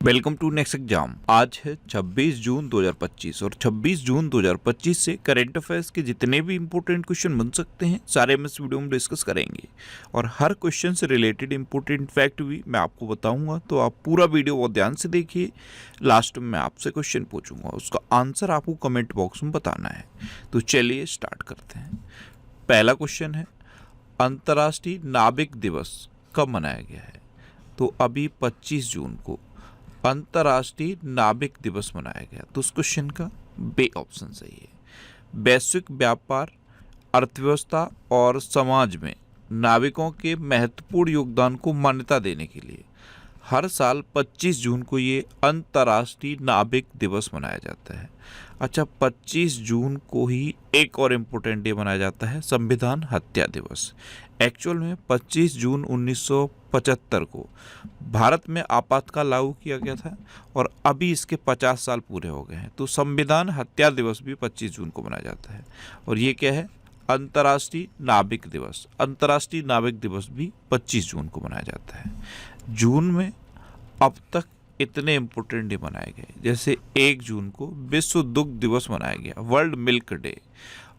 Welcome to next exam. आज है 26 जून 2025 और 26 जून 2025 से करंट अफेयर्स के जितने भी इंपॉर्टेंट क्वेश्चन बन सकते हैं सारे हम इस वीडियो में डिस्कस करेंगे और हर क्वेश्चन से रिलेटेड इंपॉर्टेंट फैक्ट भी मैं आपको बताऊंगा। तो आप पूरा वीडियो बहुत ध्यान से देखिए। लास्ट में मैं आपसे क्वेश्चन पूछूंगा, उसका आंसर आपको कमेंट बॉक्स में बताना है। तो चलिए स्टार्ट करते हैं। पहला क्वेश्चन है, अंतर्राष्ट्रीय नाविक दिवस कब मनाया गया है? तो अभी 25 जून को अंतर्राष्ट्रीय नाविक दिवस मनाया गया। तो उस क्वेश्चन का बे ऑप्शन सही है। वैश्विक व्यापार, अर्थव्यवस्था और समाज में नाविकों के महत्वपूर्ण योगदान को मान्यता देने के लिए हर साल 25 जून को ये अंतर्राष्ट्रीय नाविक दिवस मनाया जाता है। अच्छा, 25 जून को ही एक और इम्पोर्टेंट डे मनाया जाता है, संविधान हत्या दिवस। एक्चुअल में 25 जून 1975 को भारत में आपातकाल लागू किया गया था और अभी इसके 50 साल पूरे हो गए हैं। तो संविधान हत्या दिवस भी 25 जून को मनाया जाता है। और ये क्या है? अंतर्राष्ट्रीय नाविक दिवस। अंतर्राष्ट्रीय नाविक दिवस भी 25 जून को मनाया जाता है। जून में अब तक इतने इम्पोर्टेंट डे मनाए गए, जैसे 1 जून को विश्व दुग्ध दिवस मनाया गया, वर्ल्ड मिल्क डे।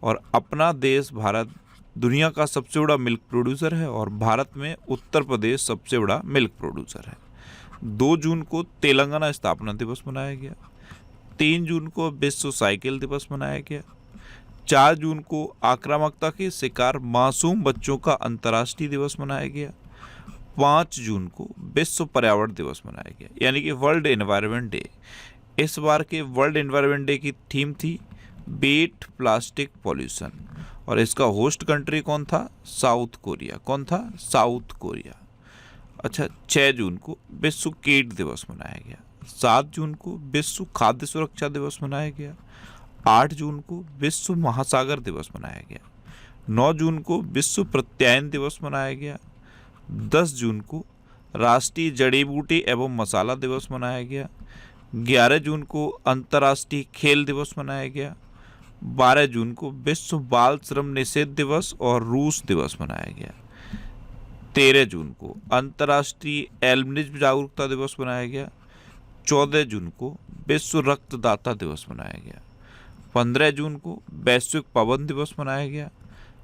और अपना देश भारत दुनिया का सबसे बड़ा मिल्क प्रोड्यूसर है और भारत में उत्तर प्रदेश सबसे बड़ा मिल्क प्रोड्यूसर है। 2 जून को तेलंगाना स्थापना दिवस मनाया गया। 3 जून को विश्व साइकिल दिवस मनाया गया। 4 जून को आक्रामकता के शिकार मासूम बच्चों का अंतर्राष्ट्रीय दिवस मनाया गया। 5 जून को विश्व पर्यावरण दिवस मनाया गया, यानी कि वर्ल्ड एनवायरनमेंट डे। इस बार के वर्ल्ड एनवायरनमेंट डे की थीम थी बीट प्लास्टिक पॉल्यूशन और इसका होस्ट कंट्री कौन था? South Korea. कौन था? South Korea. अच्छा, 6 जून को विश्व कीट दिवस मनाया गया। 7 जून को विश्व खाद्य सुरक्षा दिवस मनाया गया। 8 जून को विश्व महासागर दिवस मनाया गया। 9 जून को विश्व प्रत्यायन दिवस मनाया गया। 10 जून को राष्ट्रीय जड़ी बूटी एवं मसाला दिवस मनाया गया। 11 जून को अंतर्राष्ट्रीय खेल दिवस मनाया गया। 12 जून को विश्व बाल श्रम निषेध दिवस और रूस दिवस मनाया गया। 13 जून को अंतर्राष्ट्रीय एल्बिनिज्म जागरूकता दिवस मनाया गया। 14 जून को विश्व रक्तदाता दिवस मनाया गया। 15 जून को वैश्विक पवन दिवस मनाया गया।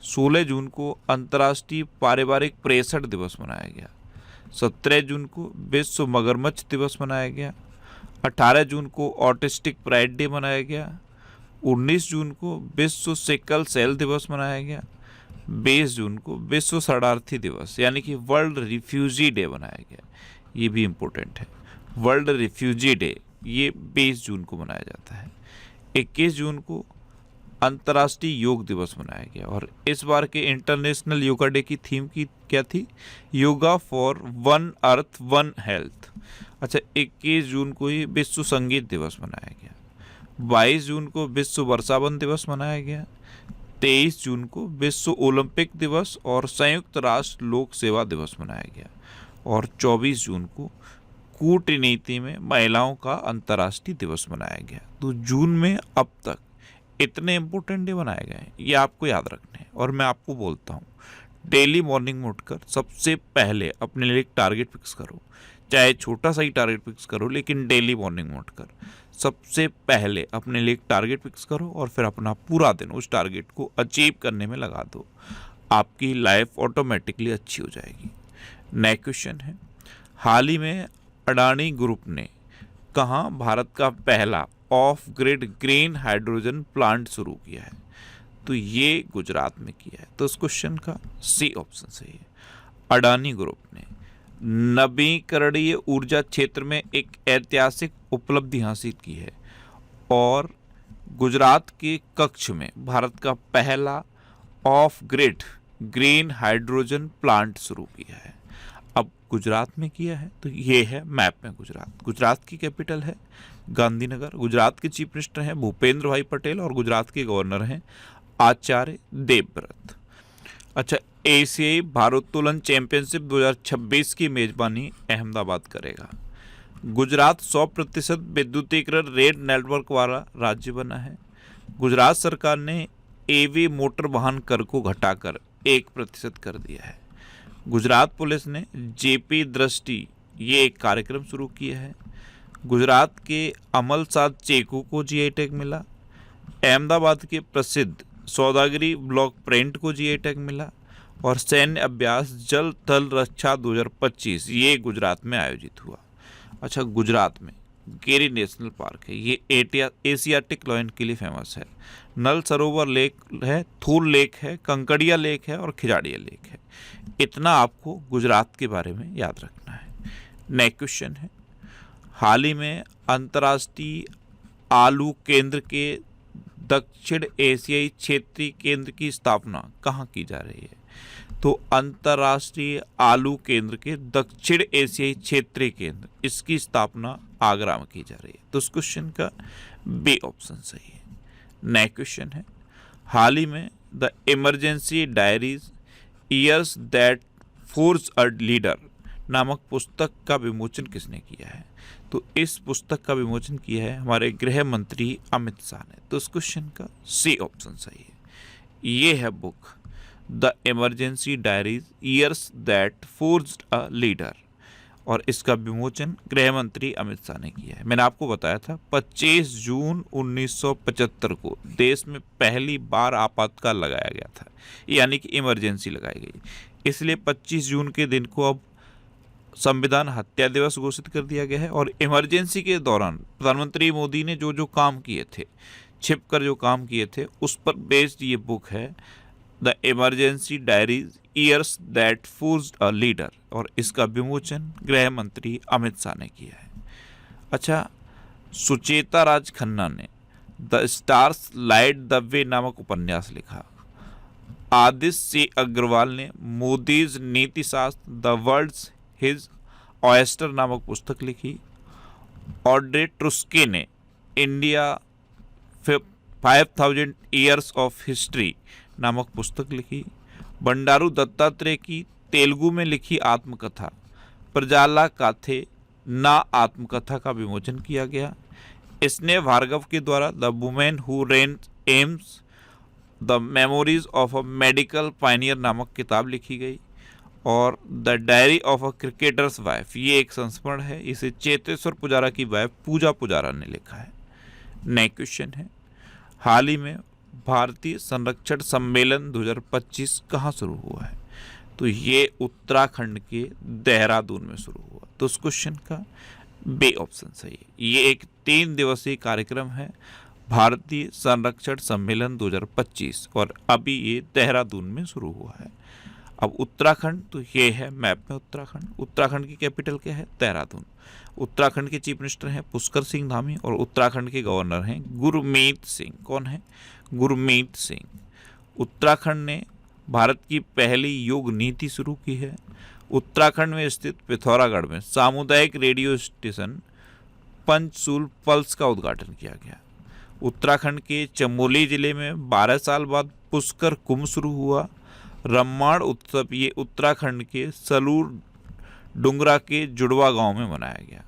16 जून को अंतर्राष्ट्रीय पारिवारिक प्रेषण दिवस मनाया गया। 17 जून को विश्व मगरमच्छ दिवस मनाया गया। 18 जून को ऑटिस्टिक प्राइड डे मनाया गया। 19 जून को विश्व सिकल सेल दिवस मनाया गया। 20 जून को विश्व शरणार्थी दिवस यानी कि वर्ल्ड रिफ्यूजी डे मनाया गया। ये भी इम्पोर्टेंट है। वर्ल्ड रिफ्यूजी डे ये 20 जून को मनाया जाता है। 21 जून को अंतर्राष्ट्रीय योग दिवस मनाया गया और इस बार के इंटरनेशनल योगा डे की थीम की क्या थी? Yoga for one earth one health. अच्छा, 21 जून को ही विश्व संगीत दिवस मनाया गया। 22 जून को विश्व वर्षावन दिवस मनाया गया। 23 जून को विश्व ओलंपिक दिवस और संयुक्त राष्ट्र लोक सेवा दिवस मनाया गया। और 24 जून को कूटनीति में महिलाओं का अंतर्राष्ट्रीय दिवस मनाया गया। तो जून में अब तक इतने इम्पोर्टेंट डे बनाए गए हैं, ये आपको याद रखने हैं। और मैं आपको बोलता हूँ, डेली मॉर्निंग में उठकर सबसे पहले अपने लिए एक टारगेट फिक्स करो, चाहे छोटा सा ही टारगेट फिक्स करो, लेकिन डेली मॉर्निंग में उठकर सबसे पहले अपने लिए एक टारगेट फिक्स करो और फिर अपना पूरा दिन उस टारगेट को अचीव करने में लगा दो। आपकी लाइफ ऑटोमेटिकली अच्छी हो जाएगी। नेक्स्ट क्वेश्चन है, हाल ही में अडानी ग्रुप ने कहाँ भारत का पहला of grid green hydrogen plant शुरू किया है? तो ये गुजरात में किया है। तो इस क्वेश्चन का सी ऑप्शन सही है। अडानी ग्रुप ने नवीकरणीय ऊर्जा क्षेत्र में एक ऐतिहासिक उपलब्धि हासिल की है और गुजरात के कच्छ में भारत का पहला of grid green hydrogen plant शुरू किया है। अब गुजरात में किया है तो ये है मैप में गुजरात। गुजरात की कैपिटल है गांधीनगर। गुजरात के चीफ मिनिस्टर हैं भूपेंद्र भाई पटेल और गुजरात के गवर्नर हैं आचार्य देवव्रत। अच्छा, एशियाई भारोत्तोलन चैंपियनशिप 2026 की मेजबानी अहमदाबाद करेगा। गुजरात 100% विद्युतीकरण रेल नेटवर्क वाला राज्य बना है। गुजरात सरकार ने एवी मोटर वाहन कर को घटाकर 1% कर दिया है। गुजरात पुलिस ने जेपी दृष्टि ये एक कार्यक्रम शुरू किया है। गुजरात के अमलसाद चेकू को जीआई टैग मिला। अहमदाबाद के प्रसिद्ध सौदागरी ब्लॉक प्रिंट को जीआई टैग मिला। और सैन्य अभ्यास जल थल रक्षा 2025 ये गुजरात में आयोजित हुआ। अच्छा, गुजरात में गिरी नेशनल पार्क है, ये एशियाटिक लॉयन के लिए फेमस है। नल सरोवर लेक है, थूल लेक है, कंकड़िया लेक है और खिजाड़िया लेक है। इतना आपको गुजरात के बारे में याद रखना है। नेक्स्ट क्वेश्चन है, हाल ही में अंतर्राष्ट्रीय आलू केंद्र के दक्षिण एशियाई क्षेत्रीय केंद्र की स्थापना कहाँ की जा रही है? तो अंतर्राष्ट्रीय आलू केंद्र के दक्षिण एशियाई क्षेत्रीय केंद्र, इसकी स्थापना आगरा में की जा रही है। तो उस क्वेश्चन का बी ऑप्शन सही है। नेक्स्ट क्वेश्चन है, हाल ही में the emergency diaries years that forge a leader नामक पुस्तक का विमोचन किसने किया है? तो इस पुस्तक का विमोचन किया है हमारे गृह मंत्री अमित शाह ने। तो इस क्वेश्चन का सी ऑप्शन सही है। ये है book the emergency diaries years that forged a leader और इसका विमोचन गृह मंत्री अमित शाह ने किया है। मैंने आपको बताया था 25 जून 1975 को देश में पहली बार आपातकाल लगाया गया था, यानी कि इमरजेंसी लगाई गई। इसलिए 25 जून के दिन को अब संविधान हत्या दिवस घोषित कर दिया गया है। और इमरजेंसी के दौरान प्रधानमंत्री मोदी ने जो जो काम किए थे, छिपकर जो काम किए थे, उस पर बेस्ड ये बुक है the emergency diaries years that forged a leader और इसका विमोचन गृह मंत्री अमित शाह ने किया है। अच्छा, सुचेता राज खन्ना ने the stars light the way नामक उपन्यास लिखा। आदित्य सी अग्रवाल ने मोदीज नीति शास्त्र द वर्ल्ड्स हिज ऑयस्टर नामक पुस्तक लिखी। ऑड्रे ट्रुस्के ने इंडिया 5000 ईयर्स ऑफ हिस्ट्री नामक पुस्तक लिखी। बंडारू दत्तात्रेय की तेलुगु में लिखी आत्मकथा प्रजाला काथे ना आत्मकथा का विमोचन किया गया। स्नेह भार्गव के द्वारा the women who rain AIIMS the memories of a medical Pioneer नामक किताब लिखी गई। और the diary of a cricketers wife ये एक संस्मरण है, इसे चेतेश्वर पुजारा की वाइफ पूजा पुजारा ने लिखा है। नेक्स्ट क्वेश्चन है, हाल ही में भारतीय संरक्षण सम्मेलन 2025 कहाँ शुरू हुआ है? तो ये उत्तराखंड के देहरादून में शुरू हुआ। तो उस क्वेश्चन का बी ऑप्शन सही है। ये एक 3 दिवसीय कार्यक्रम है, भारतीय संरक्षण सम्मेलन 2025 और अभी ये देहरादून में शुरू हुआ है। अब उत्तराखंड, तो ये है मैप में उत्तराखंड। उत्तराखंड की कैपिटल क्या है? देहरादून। उत्तराखंड के चीफ मिनिस्टर हैं पुष्कर सिंह धामी और उत्तराखंड के गवर्नर हैं गुरमीत सिंह। कौन है? गुरमीत सिंह। उत्तराखंड ने भारत की पहली योग नीति शुरू की है। उत्तराखंड में स्थित पिथौरागढ़ में सामुदायिक रेडियो स्टेशन पंचसूल पल्स का उद्घाटन किया गया। उत्तराखंड के चमोली जिले में 12 साल बाद पुष्कर कुंभ शुरू हुआ। रम्माण उत्सव ये उत्तराखंड के सलूर डुंगरा के जुड़वा गांव में मनाया गया।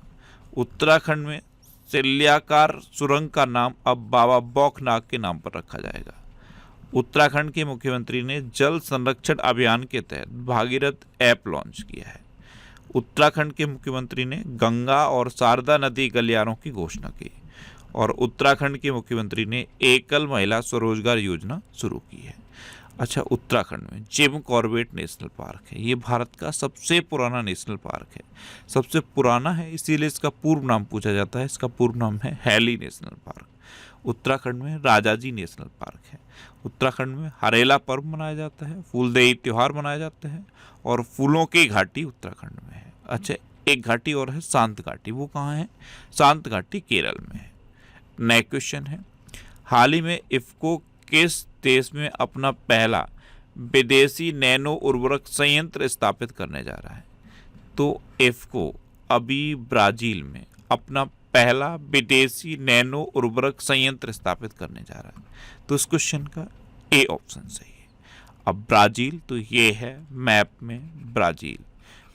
उत्तराखंड में सिल्याकार सुरंग का नाम अब बाबा बौखनाग के नाम पर रखा जाएगा। उत्तराखंड के मुख्यमंत्री ने जल संरक्षण अभियान के तहत भागीरथ ऐप लॉन्च किया है। उत्तराखंड के मुख्यमंत्री ने गंगा और शारदा नदी गलियारों की घोषणा की। और उत्तराखंड के मुख्यमंत्री ने एकल महिला स्वरोजगार योजना शुरू की है। अच्छा, उत्तराखंड में जिम कॉर्बेट नेशनल पार्क है। ये भारत का सबसे पुराना नेशनल पार्क है। सबसे पुराना है इसीलिए इसका पूर्व नाम पूछा जाता है। इसका पूर्व नाम है हैली नेशनल पार्क। उत्तराखंड में राजाजी नेशनल पार्क है। उत्तराखंड में हरेला पर्व मनाया जाता है, फूलदेई त्यौहार मनाया जाता है और फूलों की घाटी उत्तराखंड में है। अच्छा, एक घाटी और है शांत घाटी, वो कहाँ है? शांत घाटी केरल में है। नेक्स्ट क्वेश्चन है, हाल ही में इफ्को किस देश में अपना पहला विदेशी नैनो उर्वरक संयंत्र स्थापित करने जा रहा है? तो इफ्को अभी ब्राजील में अपना पहला विदेशी नैनो उर्वरक संयंत्र स्थापित करने जा रहा है। तो इस क्वेश्चन का ए ऑप्शन सही है। अब ब्राजील, तो ये है मैप में ब्राजील।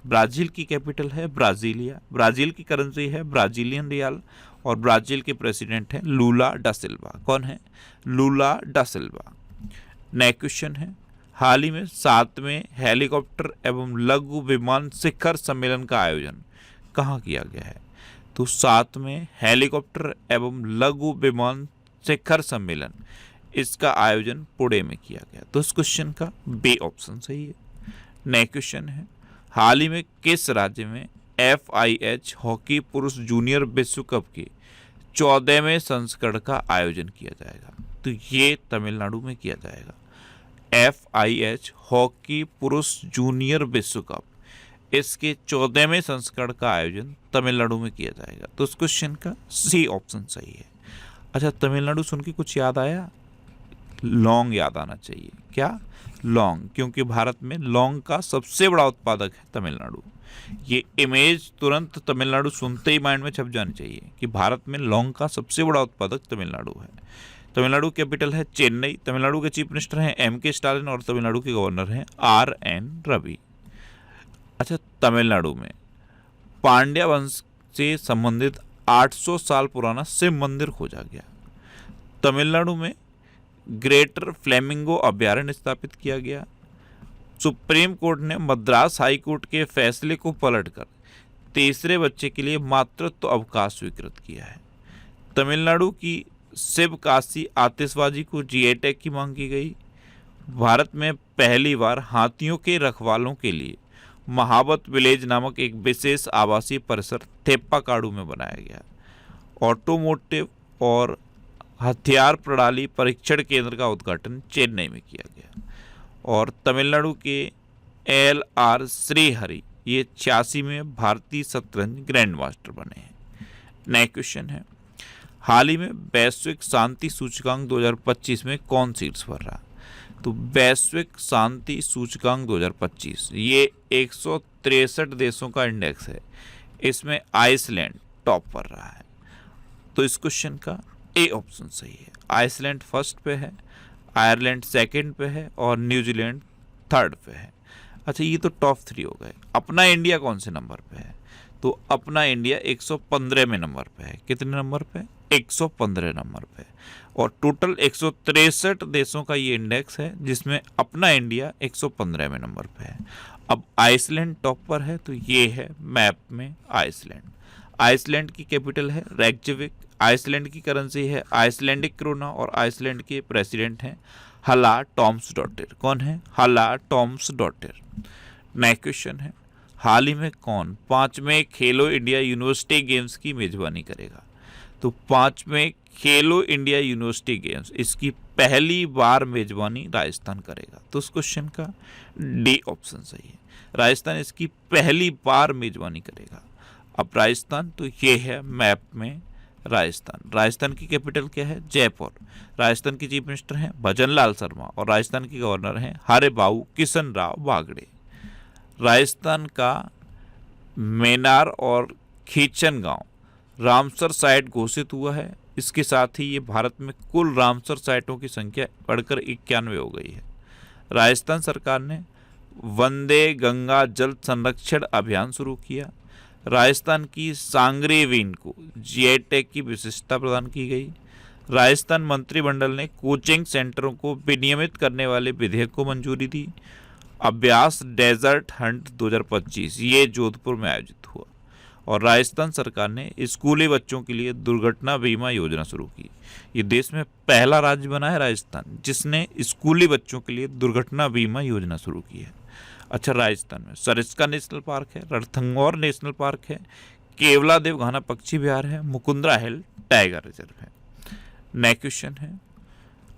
ब्राजील की कैपिटल है ब्राजीलिया। ब्राजील की करेंसी है ब्राजीलियन रियाल और ब्राजील के प्रेसिडेंट हैं लूला डा सिल्वा। कौन है? लूला डा सिल्वा। नेक्स्ट क्वेश्चन है, हाल ही में 7वें हेलीकॉप्टर एवं लघु विमान शिखर सम्मेलन का आयोजन कहाँ किया गया है? तो 7वें हेलीकॉप्टर एवं लघु विमान शिखर सम्मेलन, इसका आयोजन पुणे में किया गया। तो इस क्वेश्चन का बी ऑप्शन सही है। नेक्स्ट क्वेश्चन है, हाल ही में किस राज्य में FIH हॉकी पुरुष जूनियर विश्व कप के 14वें संस्करण का आयोजन किया जाएगा? तो ये तमिलनाडु में किया जाएगा। FIH हॉकी पुरुष जूनियर विश्व कप, इसके 14वें संस्करण का आयोजन तमिलनाडु में किया जाएगा। तो इस क्वेश्चन का सी ऑप्शन सही है। अच्छा, तमिलनाडु सुन के कुछ याद आया? लौंग याद आना चाहिए। क्या? लौंग, क्योंकि भारत में लौंग का सबसे बड़ा उत्पादक है तमिलनाडु। ये इमेज तुरंत तमिलनाडु सुनते ही माइंड में छप जानी चाहिए कि भारत में लौंग का सबसे बड़ा उत्पादक तमिलनाडु है। तमिलनाडु कैपिटल है चेन्नई। तमिलनाडु के चीफ मिनिस्टर हैं MK स्टालिन और तमिलनाडु के गवर्नर हैं RN रवि। अच्छा, तमिलनाडु में पांड्या वंश से संबंधित 800 साल पुराना शिव मंदिर खोजा गया। तमिलनाडु में ग्रेटर फ्लेमिंगो अभ्यारण्य स्थापित किया गया। सुप्रीम कोर्ट ने मद्रास हाई कोर्ट के फैसले को पलटकर तीसरे बच्चे के लिए मातृत्व अवकाश स्वीकृत किया है। तमिलनाडु की शिव काशी आतिशबाजी को GI टैग की मांग की गई। भारत में पहली बार हाथियों के रखवालों के लिए महावत विलेज नामक एक विशेष आवासीय परिसर थेप्पाकाडू में बनाया गया। ऑटोमोटिव और हथियार प्रणाली परीक्षण केंद्र का उद्घाटन चेन्नई में किया गया। और तमिलनाडु के LR श्रीहरि ये 86 में भारतीय शतरंज ग्रैंड मास्टर बने हैं। नेक्स्ट क्वेश्चन है, हाल ही में वैश्विक शांति सूचकांक 2025 में कौन शीर्ष पर रहा? तो वैश्विक शांति सूचकांक 2025 ये 163 देशों का इंडेक्स है। इसमें आइसलैंड टॉप पर रहा है। तो इस क्वेश्चन का ए ऑप्शन सही है। आइसलैंड फर्स्ट पे है, आयरलैंड सेकंड पे है और न्यूजीलैंड थर्ड पे है। अच्छा, ये तो टॉप 3 हो गए। अपना इंडिया कौन से नंबर पे है? तो अपना इंडिया 115वें नंबर पे है। कितने नंबर पे? 115 नंबर पे। और टोटल 163 देशों का ये इंडेक्स है, जिसमें अपना इंडिया 115वें नंबर पे है। अब आइसलैंड टॉप पर है, तो ये है मैप में आइसलैंड। आइसलैंड की कैपिटल है रेकजाविक। आइसलैंड की करेंसी है आइसलैंडिक क्रोना और आइसलैंड के प्रेसिडेंट हैं हला टॉम्सडोटिर। कौन है? हला टॉम्सडोटिर। नेक्स्ट क्वेश्चन है, हाल ही में कौन 5वें खेलो इंडिया यूनिवर्सिटी गेम्स की मेजबानी करेगा? तो 5वें खेलो इंडिया यूनिवर्सिटी गेम्स, इसकी पहली बार मेजबानी राजस्थान करेगा। तो उस क्वेश्चन का डी ऑप्शन सही है। राजस्थान इसकी पहली बार मेजबानी करेगा। अब राजस्थान, तो ये है मैप में राजस्थान। राजस्थान की कैपिटल क्या है? जयपुर। राजस्थान के चीफ मिनिस्टर हैं भजनलाल शर्मा और राजस्थान के गवर्नर हैं हरिभाऊ किशन राव बागड़े। राजस्थान का मेनार और खीचन गांव रामसर साइट घोषित हुआ है। इसके साथ ही ये भारत में कुल रामसर साइटों की संख्या बढ़कर 91 हो गई है। राजस्थान सरकार ने वंदे गंगा जल संरक्षण अभियान शुरू किया। राजस्थान की सांगरी वीन को GI टैग की विशिष्टता प्रदान की गई। राजस्थान मंत्रिमंडल ने कोचिंग सेंटरों को विनियमित करने वाले विधेयक को मंजूरी दी। अभ्यास डेजर्ट हंट 2025 ये जोधपुर में आयोजित हुआ। और राजस्थान सरकार ने स्कूली बच्चों के लिए दुर्घटना बीमा योजना शुरू की। ये देश में पहला राज्य बना है राजस्थान जिसने स्कूली बच्चों के लिए दुर्घटना बीमा योजना शुरू की है। अच्छा, राजस्थान में सरिस्का नेशनल पार्क है, रणथंभौर नेशनल पार्क है, केवला देवघाना पक्षी विहार है, मुकुंदरा हिल टाइगर रिजर्व है। नेक्स्ट क्वेश्चन है,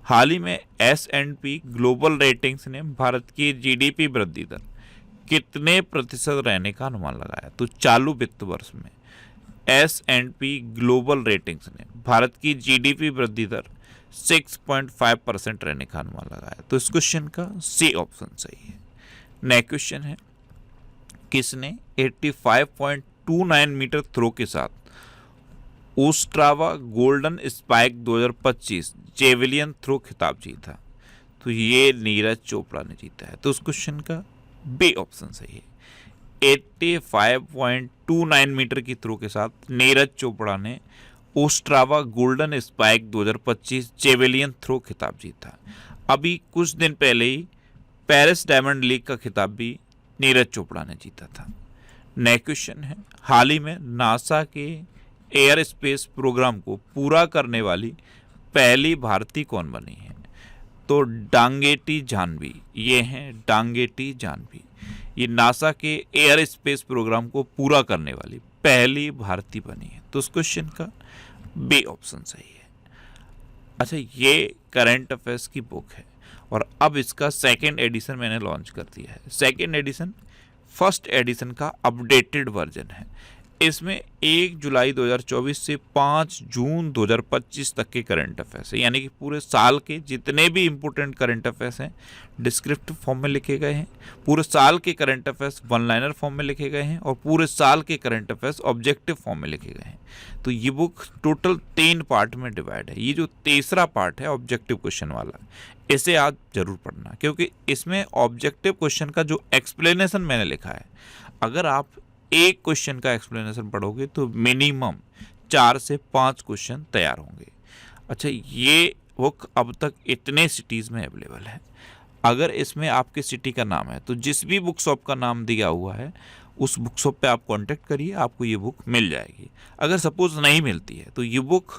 हाल ही में S&P ग्लोबल रेटिंग्स ने भारत की GDP वृद्धि दर कितने प्रतिशत रहने का अनुमान लगाया? तो चालू वित्त वर्ष में S&P ग्लोबल रेटिंग्स ने भारत की GDP वृद्धि दर 6.5% रहने का अनुमान लगाया। तो इस क्वेश्चन का सी ऑप्शन सही है। नेक्स्ट क्वेश्चन है, किसने 85.29 मीटर थ्रो के साथ Ostrava golden spike 2025 javelin throw खिताब जीता? तो ये नीरज चोपड़ा ने जीता है। तो उस क्वेश्चन का बी ऑप्शन सही है। 85.29 मीटर की थ्रो के साथ नीरज चोपड़ा ने Ostrava golden spike 2025 javelin throw खिताब जीता। अभी कुछ दिन पहले ही पेरिस डायमंड लीग का खिताब भी नीरज चोपड़ा ने जीता था। नेक्स्ट क्वेश्चन है, हाल ही में नासा के एयर स्पेस प्रोग्राम को पूरा करने वाली पहली भारतीय कौन बनी है? तो डांगेटी जानवी, ये हैं डांगेटी जानवी। ये नासा के एयर स्पेस प्रोग्राम को पूरा करने वाली पहली भारतीय बनी है। तो उस क्वेश्चन का बी ऑप्शन सही है। अच्छा, ये करंट अफेयर्स की बुक है और अब इसका सेकेंड एडिशन मैंने लॉन्च कर दिया है। सेकेंड एडिशन फर्स्ट एडिशन का अपडेटेड वर्जन है। इसमें 1 जुलाई 2024 से 5 जून 2025 तक के करंट अफेयर्स है, यानी कि पूरे साल के जितने भी इम्पोर्टेंट करंट अफेयर्स हैं डिस्क्रिप्टिव फॉर्म में लिखे गए हैं, पूरे साल के current affairs one liner form में लिखे गए हैं और पूरे साल के करंट अफेयर्स ऑब्जेक्टिव फॉर्म में लिखे गए हैं। तो ये बुक टोटल 3 पार्ट में डिवाइड है। ये जो तीसरा पार्ट है ऑब्जेक्टिव क्वेश्चन वाला, इसे आप जरूर पढ़ना, क्योंकि इसमें ऑब्जेक्टिव क्वेश्चन का जो एक्सप्लेनेशन मैंने लिखा है, अगर आप एक क्वेश्चन का एक्सप्लेनेशन पढ़ोगे तो मिनिमम 4 से 5 क्वेश्चन तैयार होंगे। अच्छा, ये बुक अब तक इतने सिटीज़ में अवेलेबल है। अगर इसमें आपके सिटी का नाम है तो जिस भी बुक शॉप का नाम दिया हुआ है उस बुक शॉप पे आप कांटेक्ट करिए, आपको ये बुक मिल जाएगी। अगर सपोज नहीं मिलती है तो ये बुक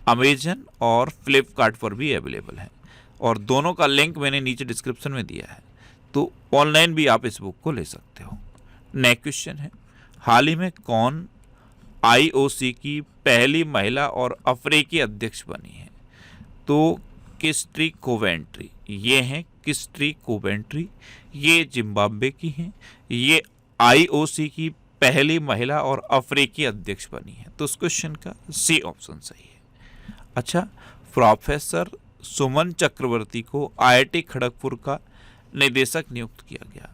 अमेजन और फ्लिपकार्ट पर भी अवेलेबल है और दोनों का लिंक मैंने नीचे डिस्क्रिप्शन में दिया है, तो ऑनलाइन भी आप इस बुक को ले सकते हो। नेक्स्ट क्वेश्चन है, हाल ही में कौन आईओसी की पहली महिला और अफ्रीकी अध्यक्ष बनी है? तो किस्ट्री कोवेंट्री, ये हैं किस्ट्री कोवेंट्री, ये जिम्बाब्वे की हैं, ये आईओसी की पहली महिला और अफ्रीकी अध्यक्ष बनी है। तो उस क्वेश्चन का सी ऑप्शन सही है। अच्छा, प्रोफेसर सुमन चक्रवर्ती को आईआईटी खड़गपुर का निदेशक नियुक्त किया गया।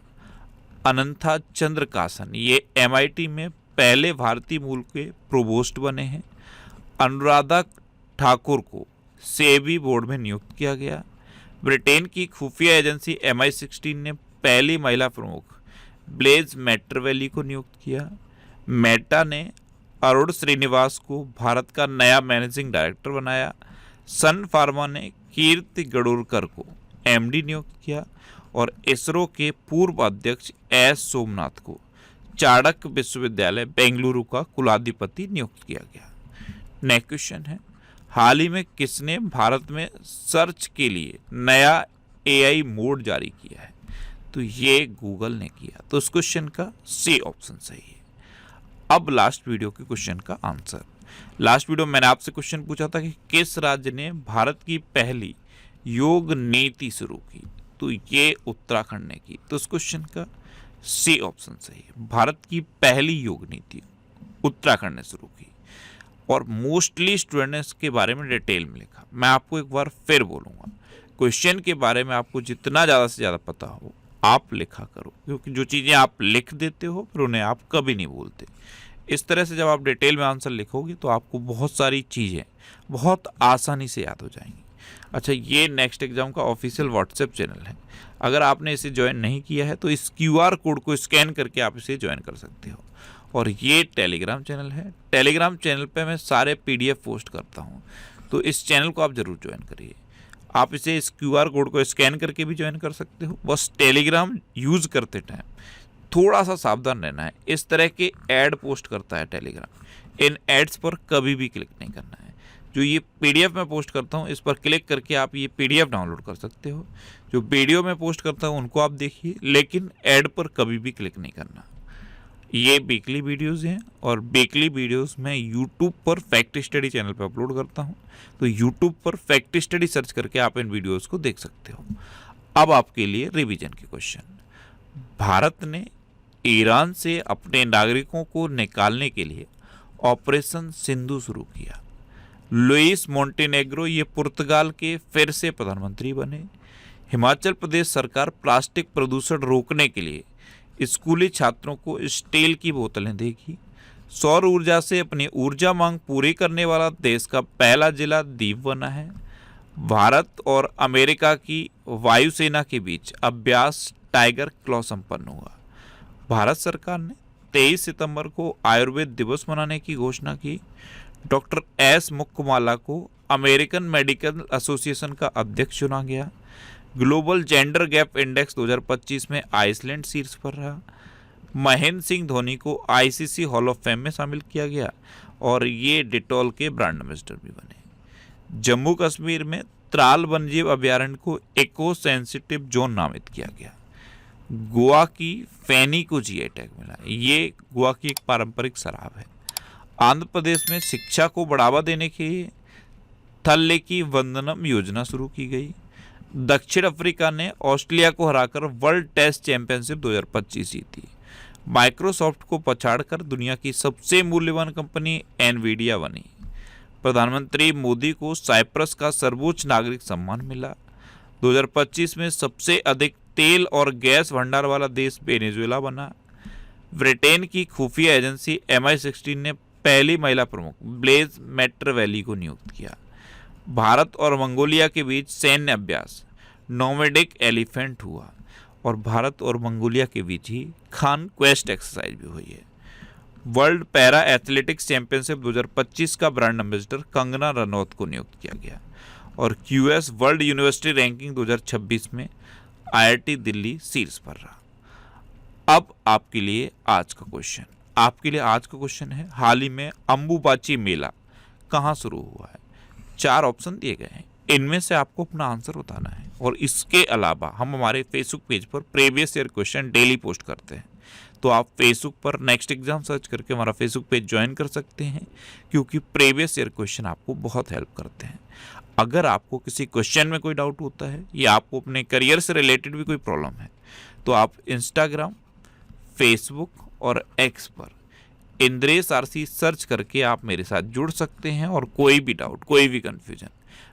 अनंथा चंद्र कासन, ये एमआईटी में पहले भारतीय मूल के प्रोवोस्ट बने हैं। अनुराधा ठाकुर को सेबी बोर्ड में नियुक्त किया गया। ब्रिटेन की खुफिया एजेंसी MI16 ने पहली महिला प्रमुख ब्लेज मैटरवेली को नियुक्त किया। मेटा ने अरुण श्रीनिवास को भारत का नया मैनेजिंग डायरेक्टर बनाया। सन फार्मा ने कीर्ति गडुरकर को MD नियुक्त किया और इसरो के पूर्व अध्यक्ष S सोमनाथ को चाणक्य विश्वविद्यालय बेंगलुरु का कुलाधिपति नियुक्त किया गया। नेक्स्ट क्वेश्चन है, हाल ही में किसने भारत में सर्च के लिए नया AI मोड जारी किया है? तो ये गूगल ने किया। तो उस क्वेश्चन का सी ऑप्शन सही है। अब लास्ट वीडियो के क्वेश्चन का आंसर। लास्ट वीडियो मैंने आपसे क्वेश्चन पूछा था कि किस राज्य ने भारत की पहली योग नीति शुरू की? तो ये उत्तराखंड ने की। तो उस क्वेश्चन का सी ऑप्शन सही है। भारत की पहली योग नीति उत्तराखंड ने शुरू की और मोस्टली स्टूडेंट ने इसके बारे में डिटेल में लिखा। मैं आपको एक बार फिर बोलूँगा, क्वेश्चन के बारे में आपको जितना ज़्यादा से ज़्यादा पता हो आप लिखा करो, क्योंकि जो चीज़ें आप लिख देते हो फिर उन्हें आप कभी नहीं भूलते। इस तरह से जब आप डिटेल में आंसर लिखोगे तो आपको बहुत सारी चीज़ें बहुत आसानी से याद हो जाएंगी। अच्छा, ये नेक्स्ट एग्जाम का ऑफिशियल व्हाट्सएप चैनल है। अगर आपने इसे ज्वाइन नहीं किया है तो इस QR कोड को स्कैन करके आप इसे ज्वाइन कर सकते हो। और ये टेलीग्राम चैनल है। टेलीग्राम चैनल पे मैं सारे PDF पोस्ट करता हूँ, तो इस चैनल को आप ज़रूर ज्वाइन करिए। आप इसे इस QR कोड को स्कैन करके भी ज्वाइन कर सकते हो। बस टेलीग्राम यूज़ करते टाइम थोड़ा सा सावधान रहना है। इस तरह के ऐड पोस्ट करता है टेलीग्राम, इन एड्स पर कभी भी क्लिक नहीं करना है। जो ये PDF मैं पोस्ट करता हूँ इस पर क्लिक करके आप ये PDF डाउनलोड कर सकते हो। जो वीडियो मैं पोस्ट करता हूँ उनको आप देखिए, लेकिन ऐड पर कभी भी क्लिक नहीं करना। ये वीकली वीडियोज़ हैं और वीकली वीडियोज़ मैं यूट्यूब पर फैक्ट स्टडी चैनल पर अपलोड करता हूँ। तो यूट्यूब पर फैक्ट स्टडी सर्च करके आप इन वीडियोज़ को देख सकते हो। अब आपके लिए रिवीजन के क्वेश्चन। भारत ने ईरान से अपने नागरिकों को निकालने के लिए ऑपरेशन सिंधु शुरू किया। लुइस मोंटेनेग्रो ये पुर्तगाल के फिर से प्रधानमंत्री बने। हिमाचल प्रदेश सरकार प्लास्टिक प्रदूषण रोकने के लिए स्कूली छात्रों को स्टील की बोतलें देगी। सौर ऊर्जा से अपनी ऊर्जा मांग पूरी करने वाला देश का पहला जिला दीव बना है। भारत और अमेरिका की वायुसेना के बीच अभ्यास टाइगर क्लॉ संपन्न हुआ। भारत सरकार ने 23 सितंबर को आयुर्वेद दिवस मनाने की घोषणा की। डॉक्टर S मुक्कुमाला को अमेरिकन मेडिकल एसोसिएशन का अध्यक्ष चुना गया। ग्लोबल जेंडर गैप इंडेक्स 2025 में आइसलैंड शीर्ष पर रहा। महेंद्र सिंह धोनी को आईसीसी हॉल ऑफ फेम में शामिल किया गया और ये डेटॉल के ब्रांड एम्बेसडर भी बने। जम्मू कश्मीर में त्राल वन्यजीव अभ्यारण्य को इको सेंसिटिव जोन नामित किया गया। गोवा की फैनी को जीआई टैग मिला। ये गोवा की एक पारंपरिक शराब है। आंध्र प्रदेश में शिक्षा को बढ़ावा देने के लिए थल्ले की वंदनम योजना शुरू की गई। दक्षिण अफ्रीका ने ऑस्ट्रेलिया को हराकर वर्ल्ड टेस्ट चैंपियनशिप 2025 जीती। माइक्रोसॉफ्ट को पछाड़कर दुनिया की सबसे मूल्यवान कंपनी एनवीडिया बनी। प्रधानमंत्री मोदी को साइप्रस का सर्वोच्च नागरिक सम्मान मिला। 2025 में सबसे अधिक तेल और गैस भंडार वाला देश वेनेजुएला बना। ब्रिटेन की खुफिया एजेंसी MI16 ने पहली महिला प्रमुख ब्लेज मैट्रवेली को नियुक्त किया। भारत और मंगोलिया के बीच सैन्य अभ्यास नोमेडिक एलिफेंट हुआ और भारत और मंगोलिया के बीच ही खान क्वेस्ट एक्सरसाइज भी हुई है। वर्ल्ड पैरा एथलेटिक्स चैंपियनशिप 2025 का ब्रांड एम्बेसडर कंगना रनौत को नियुक्त किया गया और QS वर्ल्ड यूनिवर्सिटी रैंकिंग 2026 में IIT दिल्ली शीर्ष पर रहा। अब आपके लिए आज का क्वेश्चन है, हाल ही में अंबुबाची मेला कहाँ शुरू हुआ है? 4 ऑप्शन दिए गए हैं, इनमें से आपको अपना आंसर बताना है। और इसके अलावा हम हमारे फेसबुक पेज पर previous year question daily post करते हैं, तो आप फेसबुक पर नेक्स्ट एग्जाम सर्च करके हमारा फेसबुक पेज ज्वाइन कर सकते हैं, क्योंकि प्रीवियस ईयर क्वेश्चन आपको बहुत हेल्प करते हैं। अगर आपको किसी क्वेश्चन में कोई डाउट होता है या आपको अपने करियर से रिलेटेड भी कोई प्रॉब्लम है, तो आप इंस्टाग्राम, फेसबुक और एक्स पर इंद्रेश आरसी सर्च करके आप मेरे साथ जुड़ सकते हैं और कोई भी डाउट, कोई भी confusion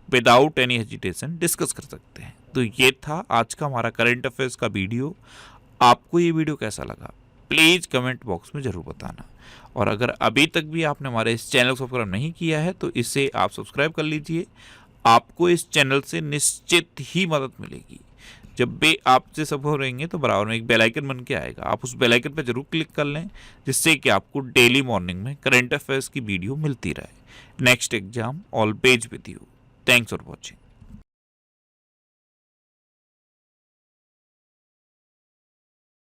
without any hesitation discuss कर सकते हैं। तो ये था आज का हमारा करंट अफेयर्स का वीडियो। आपको ये वीडियो कैसा लगा प्लीज़ कमेंट बॉक्स में ज़रूर बताना। और अगर अभी तक भी आपने हमारे इस चैनल को सब्सक्राइब नहीं किया है तो इसे आप सब्सक्राइब कर लीजिए। आपको इस चैनल से निश्चित ही मदद मिलेगी। जब भी आपसे सब हो रहेंगे तो बराबर में एक बेल आइकन बन के आएगा, आप उस बेल आइकन पर जरूर क्लिक कर लें, जिससे कि आपको डेली मॉर्निंग में करंट अफेयर्स की वीडियो मिलती रहे। Next exam always with you. Thanks for watching.